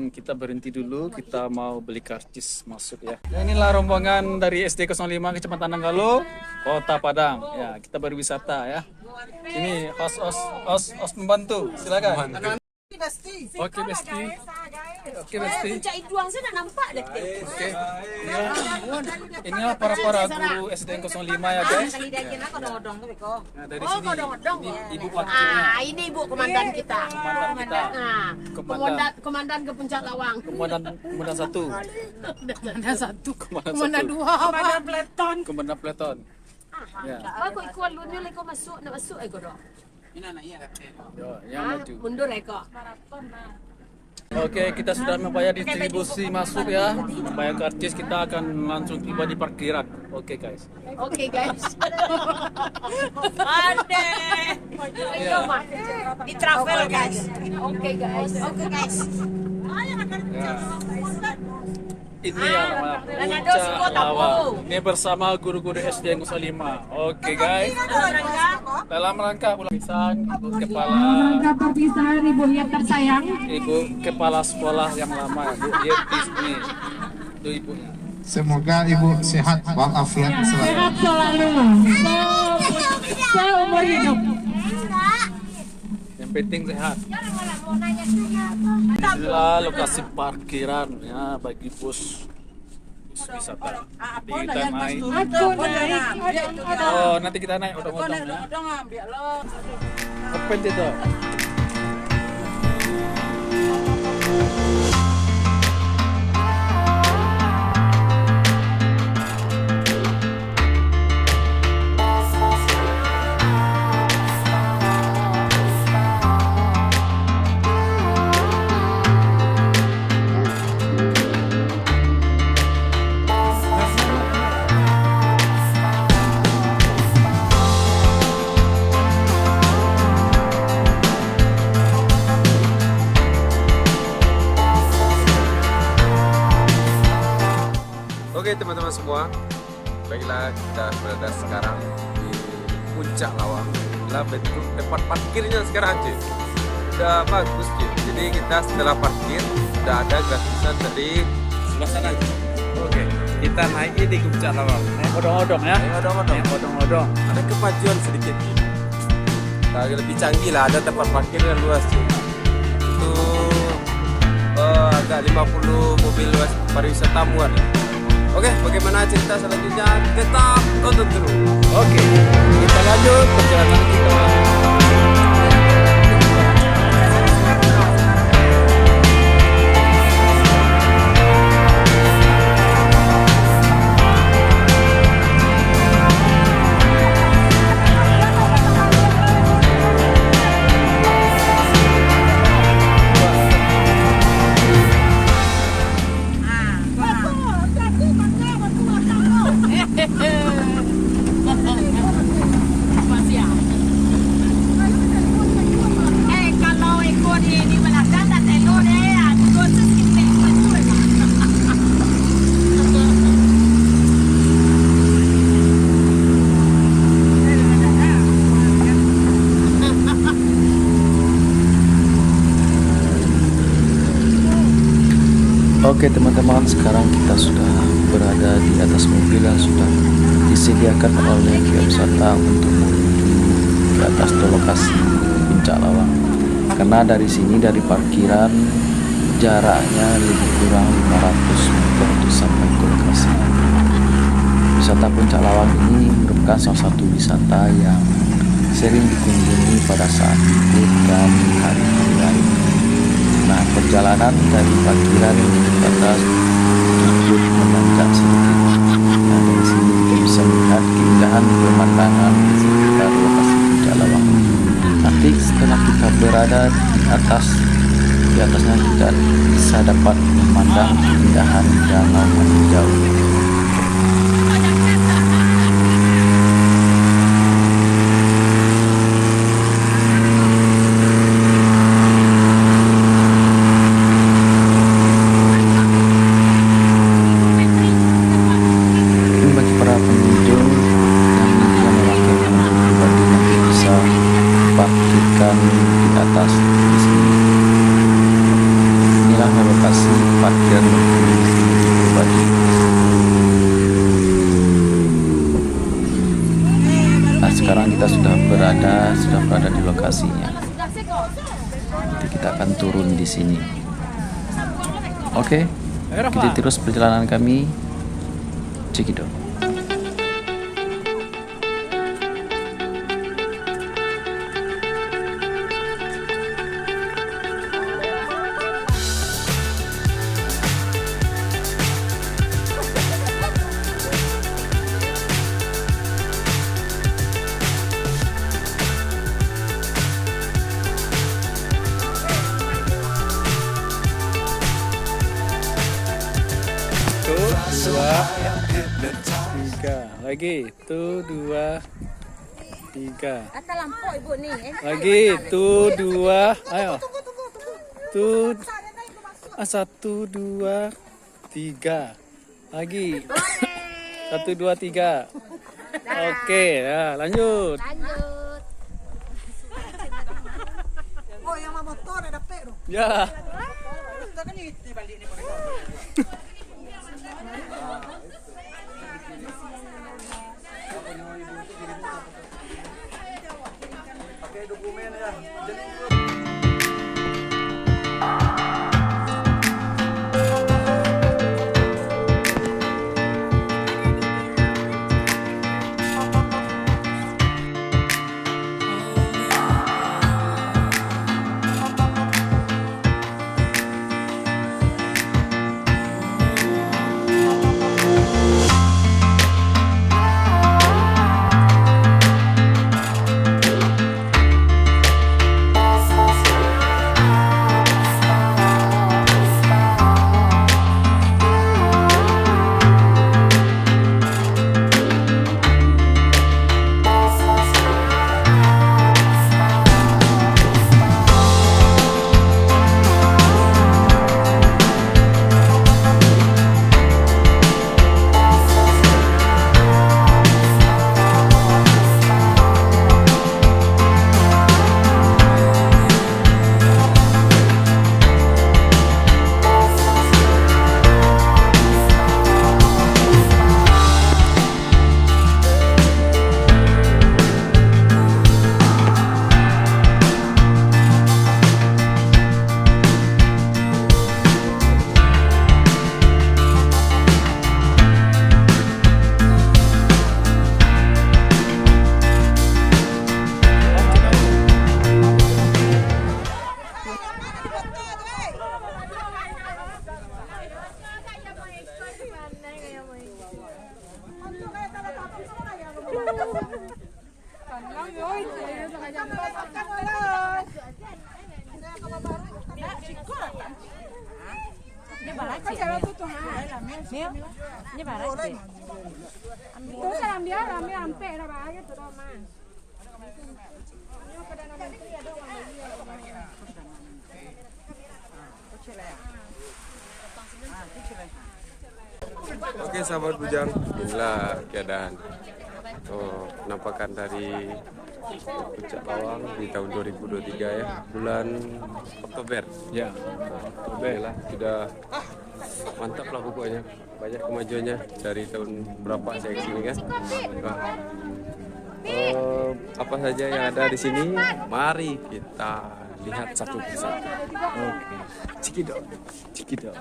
kita berhenti dulu, kita mau beli karcis masuk ya. Inilah rombongan dari SD 05 Kecamatan Nanggalo, Kota Padang. Ya, kita berwisata ya. Ini os membantu, silakan. Oke, Besti. Oke, Besti. Cak Iduang saya nak nampak dah. Oke. Inilah para guru SD 05 ya, guys. Nah, dari sini ini ibu wakilnya. Ini ibu komandan kita. Komandan kita. Komandan ke Puncak Lawang. Komandan satu. Komandan dua. Komandan peleton. Ya. Kau ikut lunya leko masuk, nak masuk kau dah. Yo, yang maju. Mundur kau. Oke, kita sudah membayar distribusi masuk ya. Membayar karcis, kita akan langsung tiba di parkiran. Oke, guys. Oke guys. Ade. Ya. Di travel guys. Oke guys. Ya. Ini yang namanya Nanado Puncak Siko Tapo. Lawang. Ini bersama guru-guru SD 05. Oke, guys. Dalam rangka perpisahan Ibu Kepala perpisahan Ibu yang tersayang. Ibu Kepala Sekolah yang lama, Bu Yetis ini. Itu ibunya. Semoga Ibu sehat walafiat selalu. Sehat selalu. Seumur hidup. Yang penting sehat. Inilah lokasi parkiran ya bagi bus wisata. Jadi kita naik. Aku naik. Oh, nanti kita naik odong-odong ya. Apa itu? Oke teman-teman semua, baiklah kita berada sekarang di Puncak Lawang. Inilah bentuk tempat parkirnya sekarang cuy. Udah bagus cuy. Jadi kita setelah parkir udah ada gratisan dari sebelah sana cuy. Oke, kita naik di Puncak Lawang. Naik odong-odong ya. Naik odong-odong. Ada kemajuan sedikit cuy. Agak lebih canggih lah, ada tempat parkir yang luas cuy. Itu agak 50 mobil pariwisata muat. Oke, bagaimana cerita selanjutnya? Tetap tonton terus. Oke, kita lanjut perjalanan kita. Kalau ikut ini Melaka tak telo deh, ikut sesikit betul. Oke teman-teman, sekarang kita sudah berada di atas mobil yang sudah disediakan oleh pihak wisata untuk menuju ke atas lokasi Puncak Lawang. Karena dari sini, dari parkiran, jaraknya lebih kurang 500 meter untuk sampai ke lokasi. Wisata Puncak Lawang ini merupakan salah satu wisata yang sering dikunjungi pada saat libur dan hari-hari lain. Nah, perjalanan dari parkiran ke atas cukup menanjak sedikit. Nah, dari sini kita bisa melihat keindahan pemandangan di sekitar lokasi Puncak Lawang. Nanti setelah kita berada di atasnya kita bisa dapat memandang keindahan danau hijau. Bagi para pengunjung yang ingin memakai mobil pribadi nanti bisa parkirkan di atas di sini. Inilah lokasi kita sudah berada di lokasinya. Nanti kita akan turun di sini. Oke, ikuti terus perjalanan kami. Cekidot. Lagi, 1, 2, 3. Kata lampu ibu nih. Lagi, 1, 2, ayo. 1, 2, 3. Lagi. 1, 2, 3. Oke, ya, lanjut. Oh, yang mau motor ada pero. Ya. Oke sahabat bujang, inilah keadaan penampakan dari Puncak Lawang di tahun 2023 ya, bulan Oktober. Ya. Alhamdulillah sudah mantap lah pokoknya, banyak kemajuannya dari tahun berapa saya kesini kan. Nah, apa saja yang ada di sini, mari kita lihat satu persatu. Oke. Cekidot. Cekidot.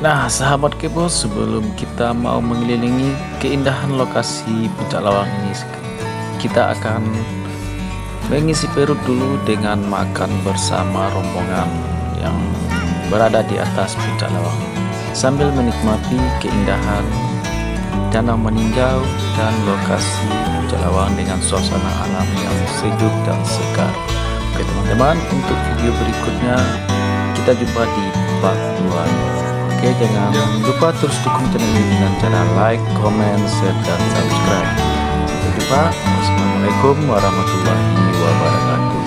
Nah, sahabat Kepo, sebelum kita mau mengelilingi keindahan lokasi Puncak Lawang ini, kita akan mengisi perut dulu dengan makan bersama rombongan yang berada di atas Puncak Lawang, sambil menikmati keindahan danau meninjau dan lokasi Puncak Lawang dengan suasana alam yang sejuk dan segar. Oke teman-teman, untuk video berikutnya kita jumpa di part 2. Oke, jangan lupa terus dukung channel ini dengan cara like, comment, share, dan subscribe. Sampai jumpa lupa. Wassalamualaikum warahmatullahi wabarakatuh.